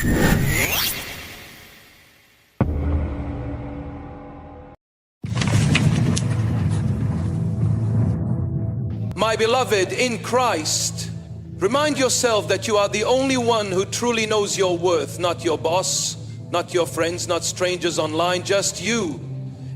My beloved in Christ, remind yourself that you are the only one who truly knows your worth, not your boss, not your friends, not strangers online, just you.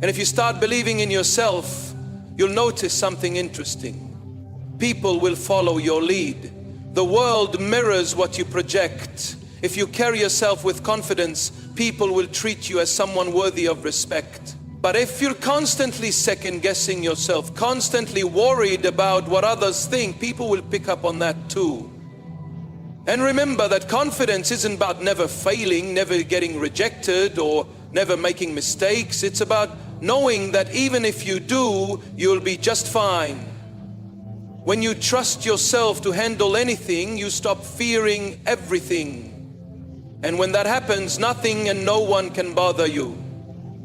And if you start believing in yourself, you'll notice something interesting. People will follow your lead. The world mirrors what you project. If you carry yourself with confidence, people will treat you as someone worthy of respect. But if you're constantly second-guessing yourself, constantly worried about what others think, people will pick up on that too. And remember that confidence isn't about never failing, never getting rejected, or never making mistakes. It's about knowing that even if you do, you'll be just fine. When you trust yourself to handle anything, you stop fearing everything. And when that happens, nothing and no one can bother you.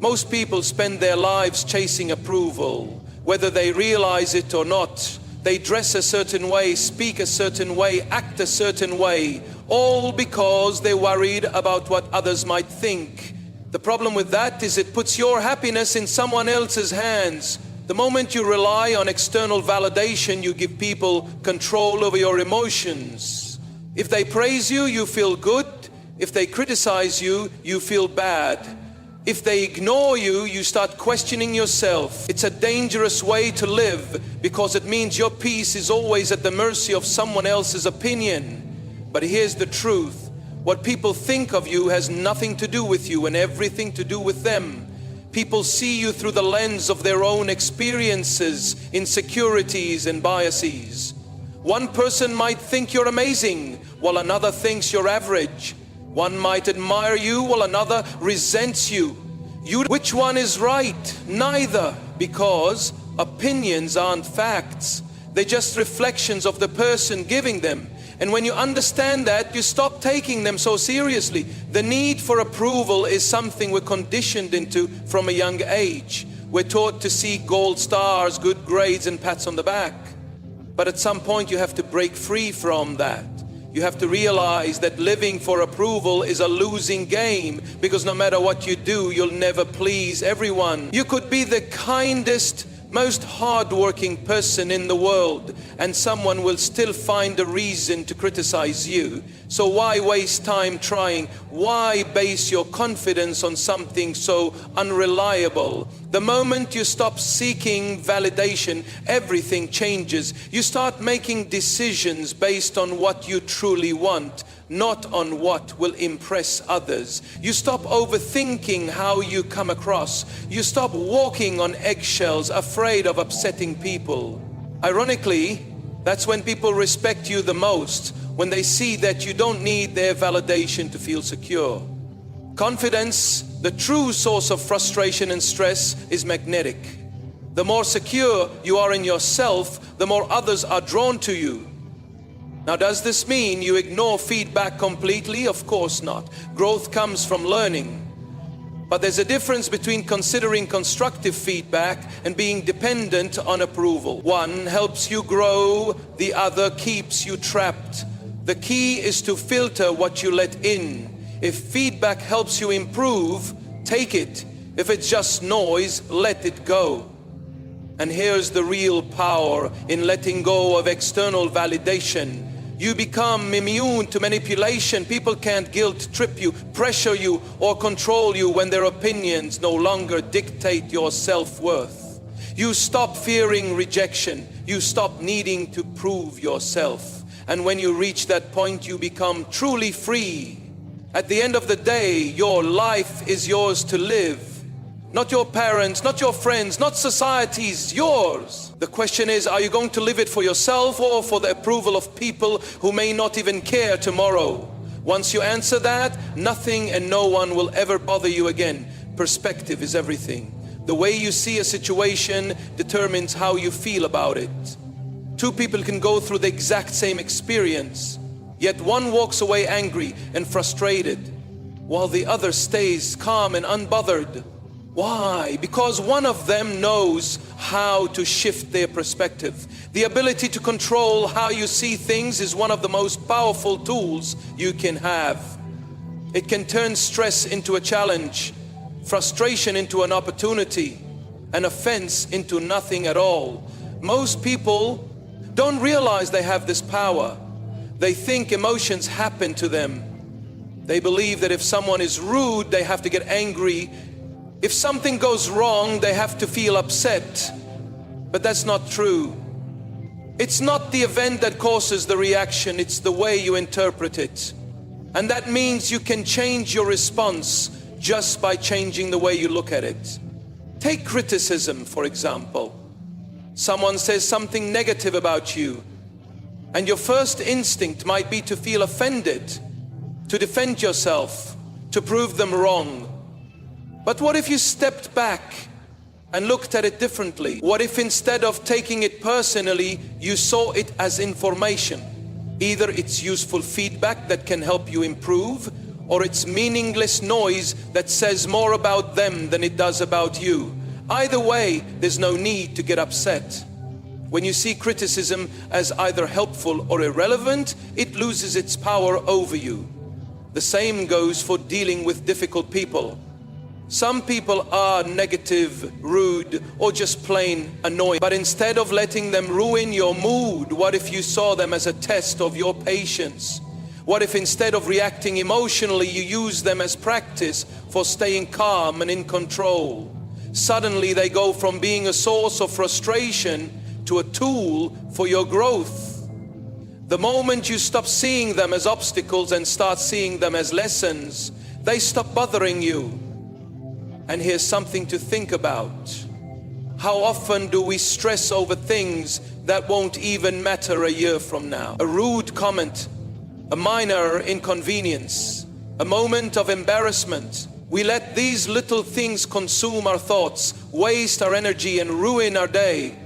Most people spend their lives chasing approval, whether they realize it or not. They dress a certain way, speak a certain way, act a certain way, all because they're worried about what others might think. The problem with that is it puts your happiness in someone else's hands. The moment you rely on external validation, you give people control over your emotions. If they praise you, you feel good. If they criticize you, you feel bad. If they ignore you, you start questioning yourself. It's a dangerous way to live because it means your peace is always at the mercy of someone else's opinion. But here's the truth. What people think of you has nothing to do with you and everything to do with them. People see you through the lens of their own experiences, insecurities, and biases. One person might think you're amazing, while another thinks you're average. One might admire you while another resents you. Which one is right? Neither, because opinions aren't facts. They're just reflections of the person giving them. And when you understand that, you stop taking them so seriously. The need for approval is something we're conditioned into from a young age. We're taught to seek gold stars, good grades, and pats on the back. But at some point you have to break free from that. You have to realize that living for approval is a losing game, because no matter what you do, you'll never please everyone. You could be the kindest, most hardworking person in the world, and someone will still find a reason to criticize you. So why waste time trying? Why base your confidence on something so unreliable? The moment you stop seeking validation, everything changes. You start making decisions based on what you truly want, not on what will impress others. You stop overthinking how you come across. You stop walking on eggshells, afraid of upsetting people. Ironically, that's when people respect you the most, when they see that you don't need their validation to feel secure. Confidence, the true source of frustration and stress, is magnetic. The more secure you are in yourself, the more others are drawn to you. Now, does this mean you ignore feedback completely? Of course not. Growth comes from learning. But there's a difference between considering constructive feedback and being dependent on approval. One helps you grow, the other keeps you trapped. The key is to filter what you let in. If feedback helps you improve, take it. If it's just noise, let it go. And here's the real power in letting go of external validation. You become immune to manipulation. People can't guilt trip you, pressure you, or control you when their opinions no longer dictate your self-worth. You stop fearing rejection. You stop needing to prove yourself. And when you reach that point, you become truly free. At the end of the day, your life is yours to live. Not your parents, not your friends, not society's, yours. The question is, are you going to live it for yourself or for the approval of people who may not even care tomorrow? Once you answer that, nothing and no one will ever bother you again. Perspective is everything. The way you see a situation determines how you feel about it. Two people can go through the exact same experience, yet one walks away angry and frustrated, while the other stays calm and unbothered. Why? Because one of them knows how to shift their perspective. The ability to control how you see things is one of the most powerful tools you can have. It can turn stress into a challenge, frustration into an opportunity, an offense into nothing at all. Most people don't realize they have this power. They think emotions happen to them. They believe that if someone is rude, they have to get angry. If something goes wrong, they have to feel upset. But that's not true. It's not the event that causes the reaction, it's the way you interpret it. And that means you can change your response just by changing the way you look at it. Take criticism, for example. Someone says something negative about you, and your first instinct might be to feel offended, to defend yourself, to prove them wrong. But what if you stepped back and looked at it differently? What if instead of taking it personally, you saw it as information? Either it's useful feedback that can help you improve, or it's meaningless noise that says more about them than it does about you. Either way, there's no need to get upset. When you see criticism as either helpful or irrelevant, it loses its power over you. The same goes for dealing with difficult people. Some people are negative, rude, or just plain annoying. But instead of letting them ruin your mood, what if you saw them as a test of your patience? What if instead of reacting emotionally, you use them as practice for staying calm and in control? Suddenly they go from being a source of frustration to a tool for your growth. The moment you stop seeing them as obstacles and start seeing them as lessons, they stop bothering you. And here's something to think about. How often do we stress over things that won't even matter a year from now? A rude comment, a minor inconvenience, a moment of embarrassment. We let these little things consume our thoughts, waste our energy, and ruin our day.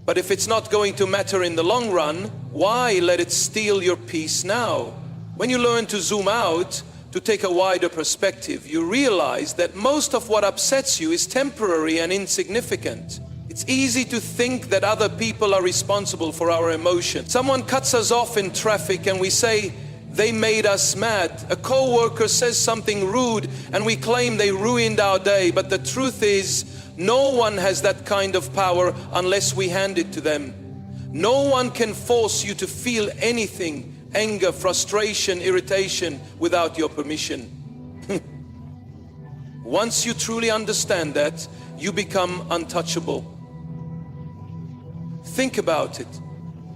But if it's not going to matter in the long run, why let it steal your peace now? When you learn to zoom out, to take a wider perspective, you realize that most of what upsets you is temporary and insignificant. It's easy to think that other people are responsible for our emotions. Someone cuts us off in traffic and we say, they made us mad. A co-worker says something rude and we claim they ruined our day. But the truth is, no one has that kind of power unless we hand it to them. No one can force you to feel anything, anger, frustration, irritation, without your permission. Once you truly understand that, you become untouchable. Think about it.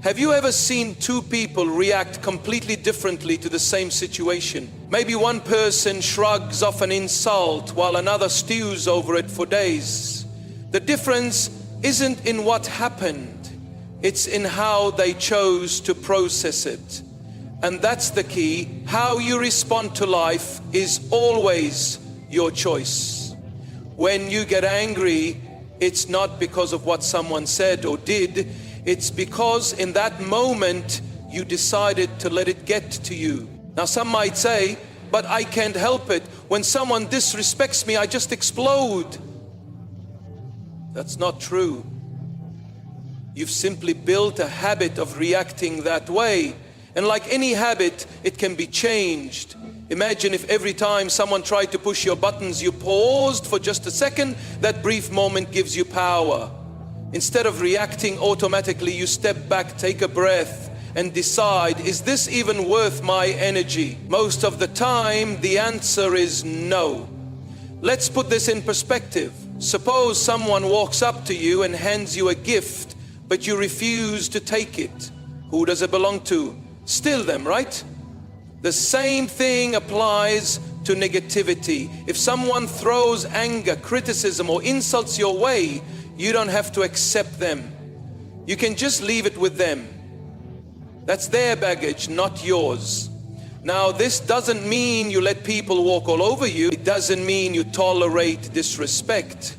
Have you ever seen two people react completely differently to the same situation? Maybe one person shrugs off an insult while another stews over it for days. The difference isn't in what happened, it's in how they chose to process it. And that's the key. How you respond to life is always your choice. When you get angry, it's not because of what someone said or did. It's because in that moment you decided to let it get to you. Now some might say, but I can't help it. When someone disrespects me, I just explode. That's not true. You've simply built a habit of reacting that way. And like any habit, it can be changed. Imagine if every time someone tried to push your buttons, you paused for just a second. That brief moment gives you power. Instead of reacting automatically, you step back, take a breath, and decide, is this even worth my energy? Most of the time, the answer is no. Let's put this in perspective. Suppose someone walks up to you and hands you a gift, but you refuse to take it. Who does it belong to? Still them, right? The same thing applies to negativity. If someone throws anger, criticism, or insults your way, you don't have to accept them. You can just leave it with them. That's their baggage, not yours. Now, this doesn't mean you let people walk all over you. It doesn't mean you tolerate disrespect.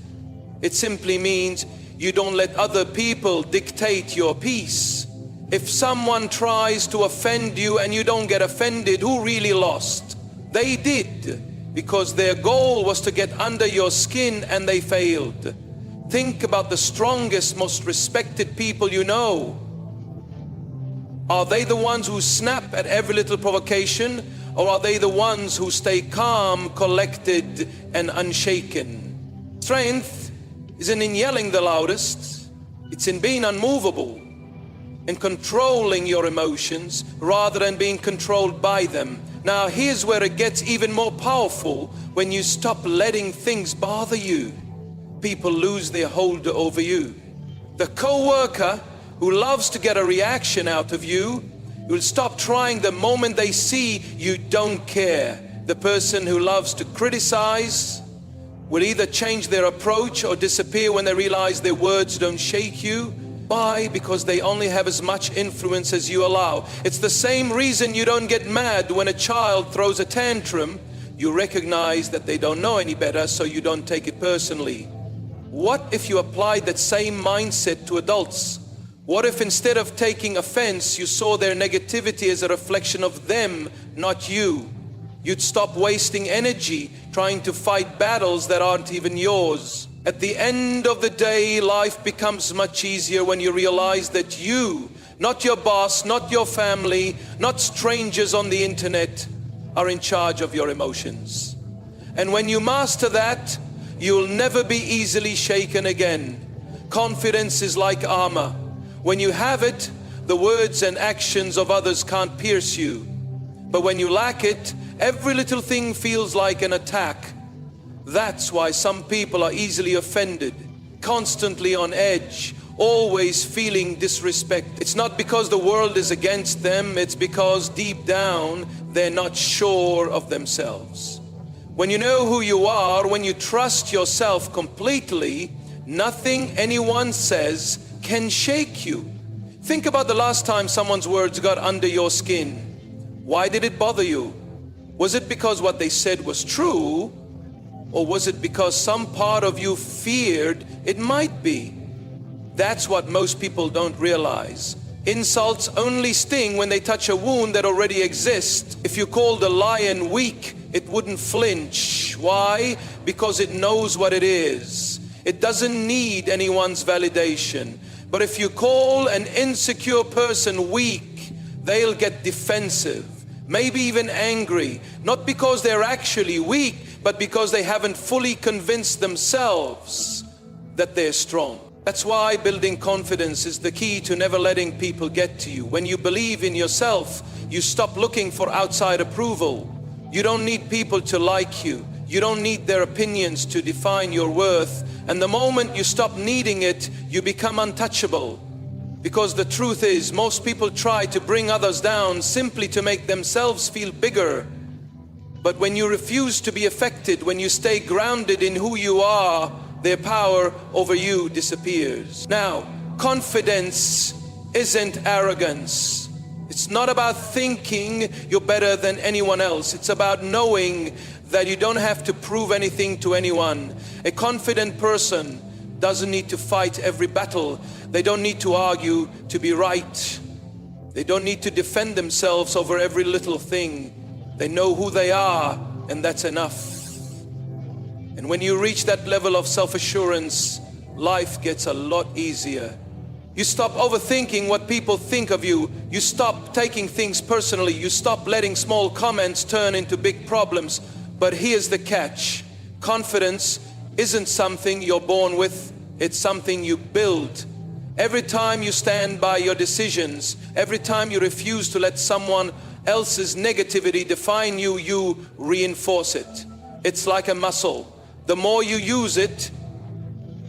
It simply means you don't let other people dictate your peace. If someone tries to offend you and you don't get offended, who really lost? They did, because their goal was to get under your skin and they failed. Think about the strongest, most respected people you know. Are they the ones who snap at every little provocation? Or are they the ones who stay calm, collected, and unshaken? Strength isn't in yelling the loudest. It's in being unmovable and controlling your emotions rather than being controlled by them. Now, here's where it gets even more powerful. When you stop letting things bother you, people lose their hold over you. The co-worker who loves to get a reaction out of you will stop trying the moment they see you don't care. The person who loves to criticize will either change their approach or disappear when they realize their words don't shake you. Why? Because they only have as much influence as you allow. It's the same reason you don't get mad when a child throws a tantrum. You recognize that they don't know any better, so you don't take it personally. What if you applied that same mindset to adults? What if instead of taking offense, you saw their negativity as a reflection of them, not you? You'd stop wasting energy trying to fight battles that aren't even yours. At the end of the day, life becomes much easier when you realize that you, not your boss, not your family, not strangers on the internet, are in charge of your emotions. And when you master that, you'll never be easily shaken again. Confidence is like armor. When you have it, the words and actions of others can't pierce you. But when you lack it, every little thing feels like an attack. That's why some people are easily offended, constantly on edge, always feeling disrespect. It's not because the world is against them, it's because deep down they're not sure of themselves. When you know who you are, when you trust yourself completely, nothing anyone says can shake you. Think about the last time someone's words got under your skin. Why did it bother you? Was it because what they said was true? Or was it because some part of you feared it might be? That's what most people don't realize. Insults only sting when they touch a wound that already exists. If you called a lion weak, it wouldn't flinch. Why? Because it knows what it is. It doesn't need anyone's validation. But if you call an insecure person weak, they'll get defensive, maybe even angry, not because they're actually weak, but because they haven't fully convinced themselves that they're strong. That's why building confidence is the key to never letting people get to you. When you believe in yourself, you stop looking for outside approval. You don't need people to like you. You don't need their opinions to define your worth. And the moment you stop needing it, you become untouchable. Because the truth is, most people try to bring others down simply to make themselves feel bigger. But when you refuse to be affected, when you stay grounded in who you are, their power over you disappears. Now, confidence isn't arrogance. It's not about thinking you're better than anyone else. It's about knowing that you don't have to prove anything to anyone. A confident person doesn't need to fight every battle. They don't need to argue to be right. They don't need to defend themselves over every little thing. They know who they are, and that's enough. And when you reach that level of self-assurance, life gets a lot easier. You stop overthinking what people think of you. You stop taking things personally. You stop letting small comments turn into big problems. But here's the catch. Confidence isn't something you're born with. It's something you build. Every time you stand by your decisions, every time you refuse to let someone else's negativity define you, you reinforce it. It's like a muscle. The more you use it,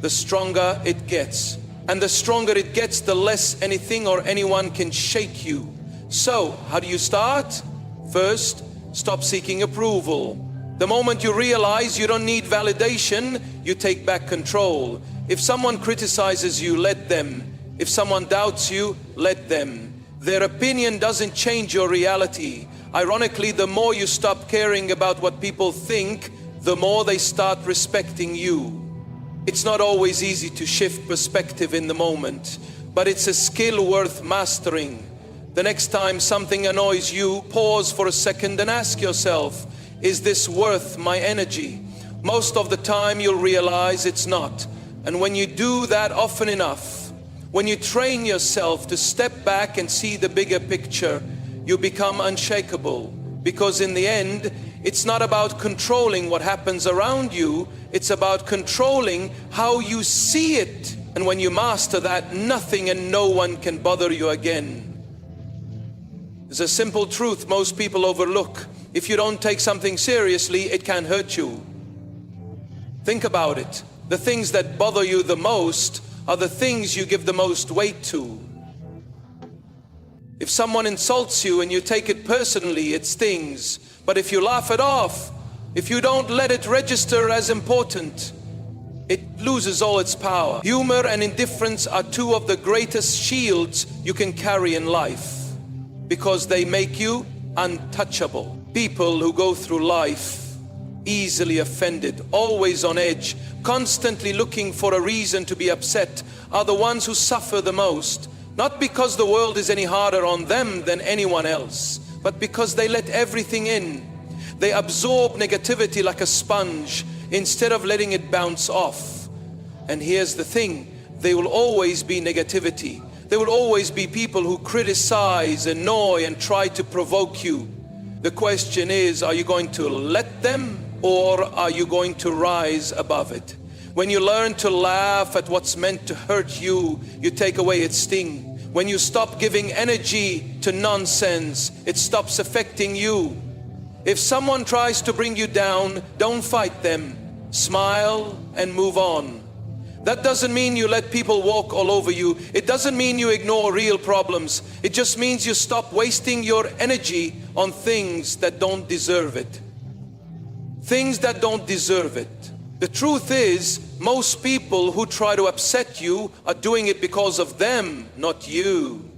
the stronger it gets. And the stronger it gets, the less anything or anyone can shake you. So, how do you start? First, stop seeking approval. The moment you realize you don't need validation, you take back control. If someone criticizes you, let them. If someone doubts you, let them. Their opinion doesn't change your reality. Ironically, the more you stop caring about what people think, the more they start respecting you. It's not always easy to shift perspective in the moment, but it's a skill worth mastering. The next time something annoys you, pause for a second and ask yourself, is this worth my energy? Most of the time you'll realize it's not. And when you do that often enough, when you train yourself to step back and see the bigger picture, you become unshakable. Because in the end, it's not about controlling what happens around you, it's about controlling how you see it. And when you master that, nothing and no one can bother you again. There's a simple truth most people overlook. If you don't take something seriously, it can hurt you. Think about it. The things that bother you the most are the things you give the most weight to. If someone insults you and you take it personally, it stings. But if you laugh it off, if you don't let it register as important, it loses all its power. Humor and indifference are two of the greatest shields you can carry in life, because they make you untouchable. People who go through life easily offended, always on edge, constantly looking for a reason to be upset, are the ones who suffer the most. Not because the world is any harder on them than anyone else, but because they let everything in. They absorb negativity like a sponge instead of letting it bounce off. And here's the thing, there will always be negativity. There will always be people who criticize, annoy, and try to provoke you. The question is, are you going to let them, or are you going to rise above it? When you learn to laugh at what's meant to hurt you, you take away its sting. When you stop giving energy to nonsense, it stops affecting you. If someone tries to bring you down, don't fight them. Smile and move on. That doesn't mean you let people walk all over you. It doesn't mean you ignore real problems. It just means you stop wasting your energy on things that don't deserve it. Things that don't deserve it. The truth is, most people who try to upset you are doing it because of them, not you.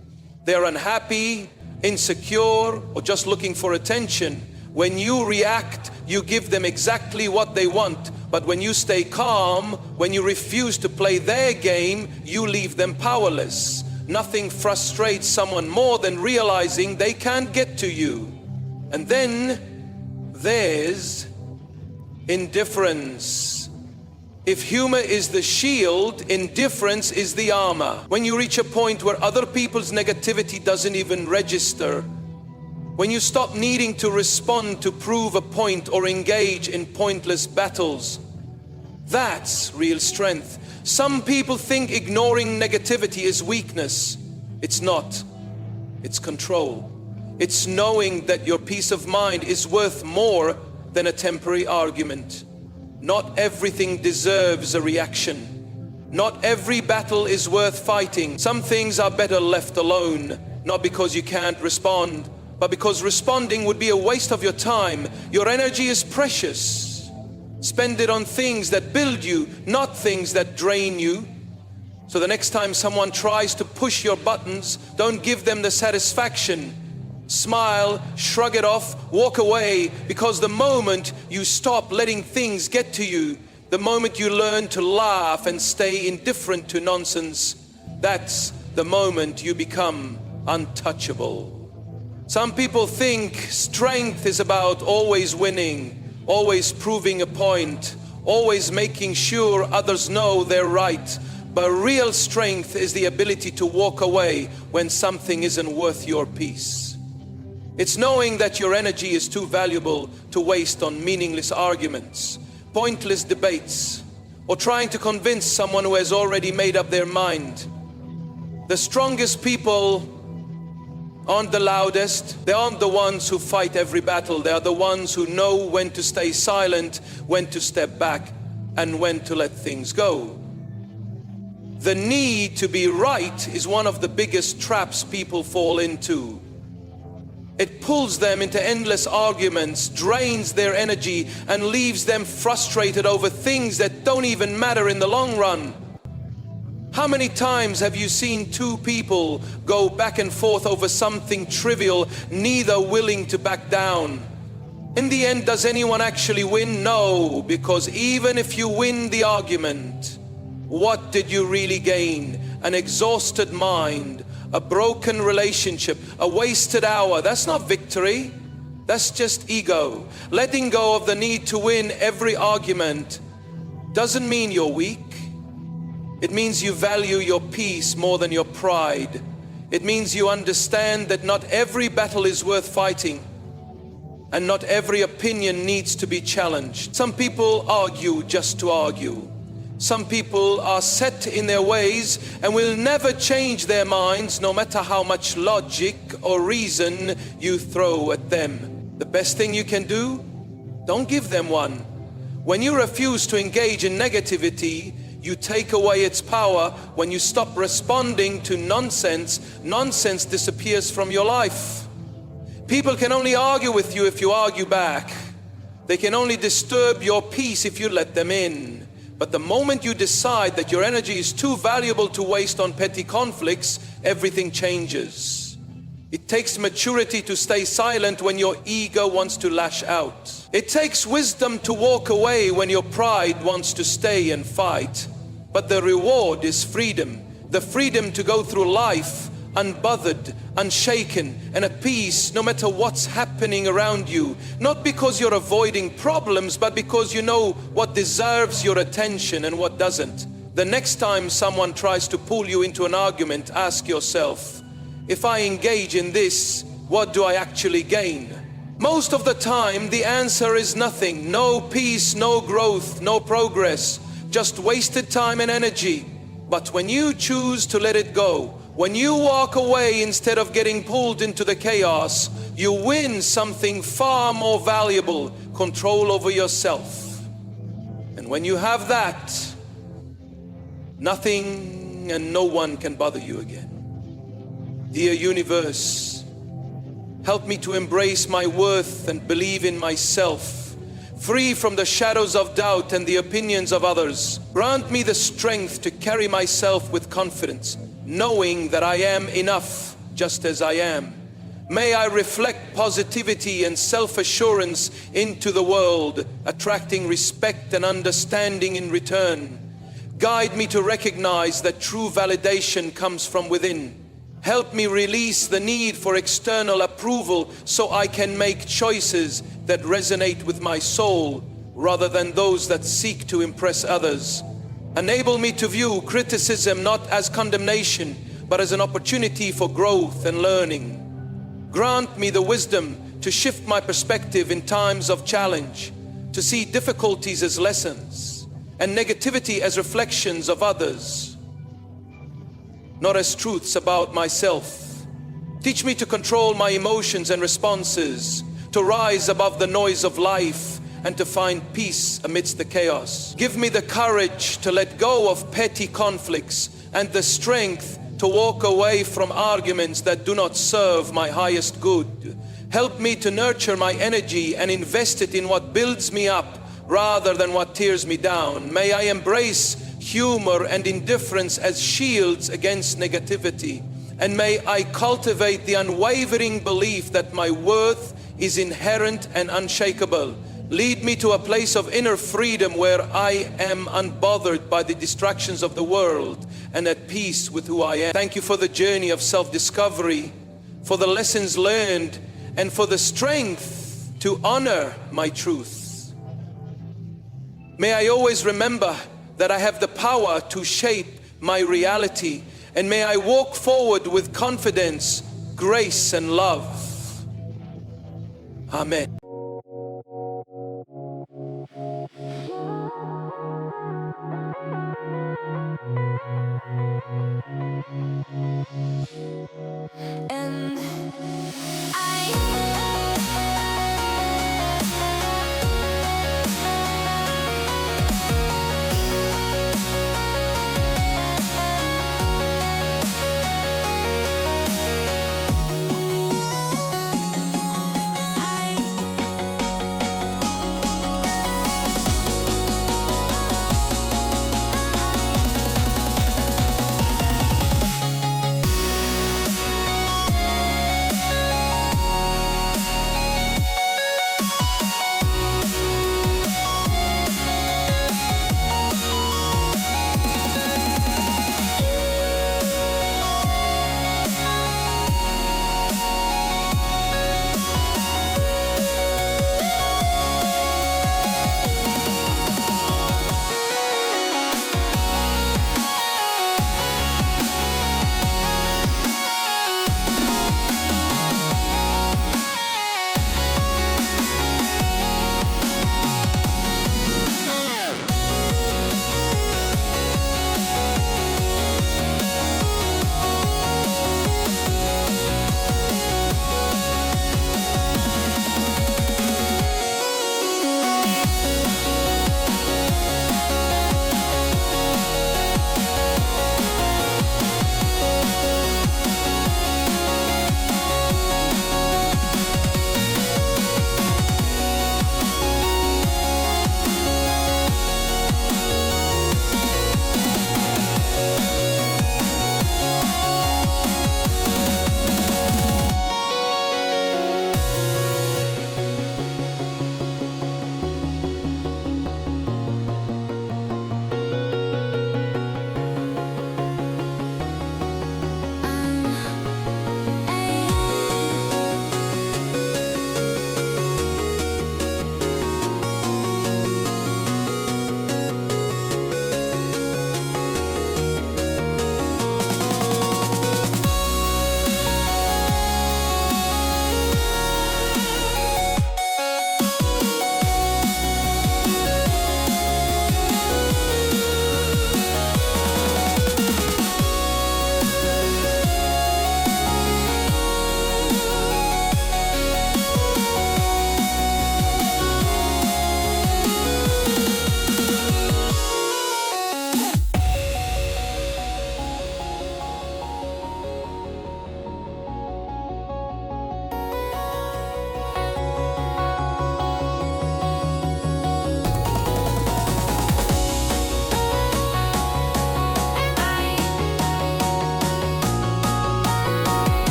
They're unhappy, insecure, or just looking for attention. When you react, you give them exactly what they want. But when you stay calm, when you refuse to play their game, you leave them powerless. Nothing frustrates someone more than realizing they can't get to you. And then there's indifference. If humor is the shield, indifference is the armor. When you reach a point where other people's negativity doesn't even register, when you stop needing to respond to prove a point or engage in pointless battles, that's real strength. Some people think ignoring negativity is weakness. It's not. It's control. It's knowing that your peace of mind is worth more than a temporary argument. Not everything deserves a reaction. Not every battle is worth fighting. Some things are better left alone, not because you can't respond, but because responding would be a waste of your time. Your energy is precious. Spend it on things that build you, not things that drain you. So the next time someone tries to push your buttons, don't give them the satisfaction. Smile, shrug it off, walk away, because the moment you stop letting things get to you, the moment you learn to laugh and stay indifferent to nonsense, that's the moment you become untouchable. Some people think strength is about always winning, always proving a point, always making sure others know they're right. But real strength is the ability to walk away when something isn't worth your peace. It's knowing that your energy is too valuable to waste on meaningless arguments, pointless debates, or trying to convince someone who has already made up their mind. The strongest people aren't the loudest. They aren't the ones who fight every battle. They are the ones who know when to stay silent, when to step back, and when to let things go. The need to be right is one of the biggest traps people fall into. It pulls them into endless arguments, drains their energy, and leaves them frustrated over things that don't even matter in the long run. How many times have you seen two people go back and forth over something trivial, neither willing to back down? In the end, does anyone actually win? No, because even if you win the argument, what did you really gain? An exhausted mind, a broken relationship, a wasted hour. That's not victory. That's just ego. Letting go of the need to win every argument doesn't mean you're weak. It means you value your peace more than your pride. It means you understand that not every battle is worth fighting. And not every opinion needs to be challenged. Some people argue just to argue. Some people are set in their ways and will never change their minds, no matter how much logic or reason you throw at them. The best thing you can do? Don't give them one. When you refuse to engage in negativity, you take away its power. When you stop responding to nonsense, nonsense disappears from your life. People can only argue with you if you argue back. They can only disturb your peace if you let them in. But the moment you decide that your energy is too valuable to waste on petty conflicts, everything changes. It takes maturity to stay silent when your ego wants to lash out. It takes wisdom to walk away when your pride wants to stay and fight. But the reward is freedom. The freedom to go through life unbothered, unshaken, and at peace no matter what's happening around you. Not because you're avoiding problems, but because you know what deserves your attention and what doesn't. The next time someone tries to pull you into an argument, ask yourself, if I engage in this, what do I actually gain? Most of the time, the answer is nothing. No peace, no growth, no progress, just wasted time and energy. But when you choose to let it go, when you walk away instead of getting pulled into the chaos, you win something far more valuable, control over yourself. And when you have that, nothing and no one can bother you again. Dear universe, help me to embrace my worth and believe in myself, free from the shadows of doubt and the opinions of others. Grant me the strength to carry myself with confidence, knowing that I am enough just as I am. May I reflect positivity and self-assurance into the world, attracting respect and understanding in return. Guide me to recognize that true validation comes from within. Help me release the need for external approval so I can make choices that resonate with my soul rather than those that seek to impress others. Enable me to view criticism not as condemnation, but as an opportunity for growth and learning. Grant me the wisdom to shift my perspective in times of challenge, to see difficulties as lessons and negativity as reflections of others, not as truths about myself. Teach me to control my emotions and responses, to rise above the noise of life and to find peace amidst the chaos. Give me the courage to let go of petty conflicts and the strength to walk away from arguments that do not serve my highest good. Help me to nurture my energy and invest it in what builds me up rather than what tears me down. May I embrace humor and indifference as shields against negativity. And may I cultivate the unwavering belief that my worth is inherent and unshakable. Lead me to a place of inner freedom where I am unbothered by the distractions of the world and at peace with who I am. Thank you for the journey of self-discovery, for the lessons learned, and for the strength to honor my truth. May I always remember that I have the power to shape my reality, and may I walk forward with confidence, grace, and love. Amen.